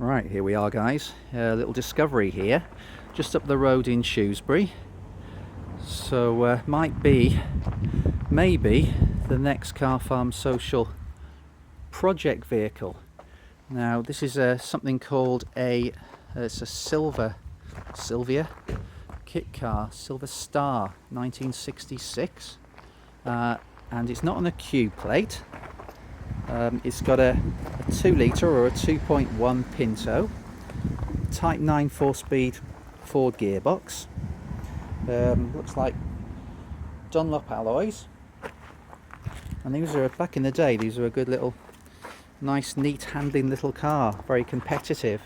Right, here we are guys, a little discovery here, just up the road in Shrewsbury. So might be, maybe, the next Car Farm Social project vehicle. Now this is something called it's a Sylva kit car, Sylva Star 1966, and it's not on a Q plate. It's got a 2 litre or a 2.1 Pinto, Type 9 4-speed Ford gearbox. Looks like Dunlop alloys, and these are, back in the day, these were a good little, nice, neat handling little car, very competitive.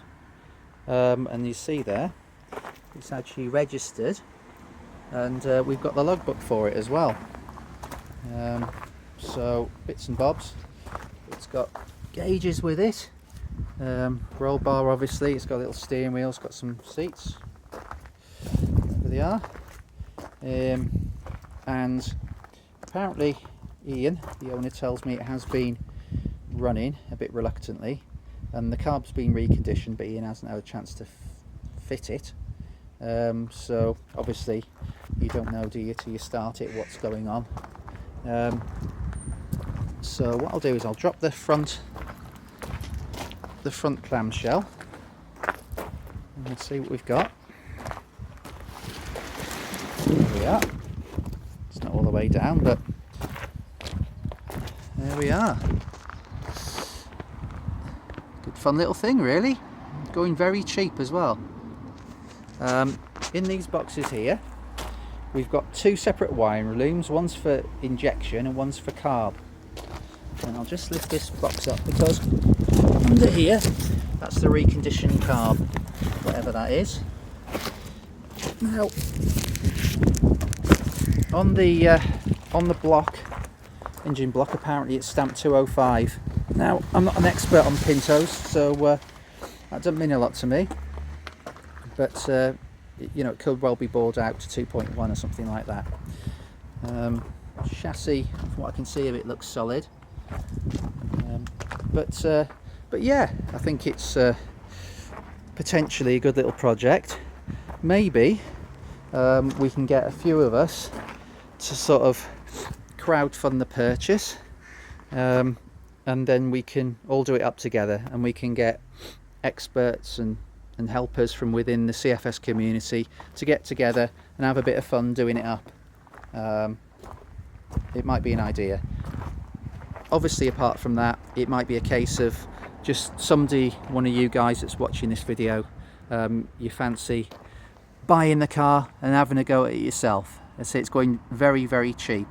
And you see there, it's actually registered, and we've got the logbook for it as well. So bits and bobs. It's got gauges with it, roll bar obviously, it's got a little steering wheel, it's got some seats, there they are, and apparently Ian, the owner, tells me it has been running a bit reluctantly, and the carb's been reconditioned, but Ian hasn't had a chance to fit it. So obviously you don't know, do you, till you start it, what's going on. So what I'll do is I'll drop the front clamshell and we'll see what we've got. There we are. It's not all the way down, but there we are. Good fun little thing, really. Going very cheap as well. In these boxes here we've got 2 separate wiring looms, one's for injection and one's for carb. And I'll just lift this box up because under here, that's the reconditioned carb, whatever that is. Now, on the block, engine block, apparently it's stamped 205. Now, I'm not an expert on Pintos, so that doesn't mean a lot to me. But you know, it could well be bored out to 2.1 or something like that. Chassis, from what I can see of it, looks solid. But yeah, I think it's potentially a good little project. Maybe we can get a few of us to sort of crowdfund the purchase, and then we can all do it up together, and we can get experts and helpers from within the CFS community to get together and have a bit of fun doing it up. It might be an idea. Obviously, apart from that, it might be a case of just somebody, one of you guys that's watching this video, you fancy buying the car and having a go at it yourself. I say it's going very, very cheap.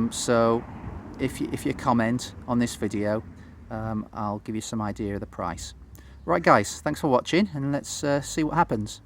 So if you comment on this video, I'll give you some idea of the price. Right guys, thanks for watching, and let's see what happens.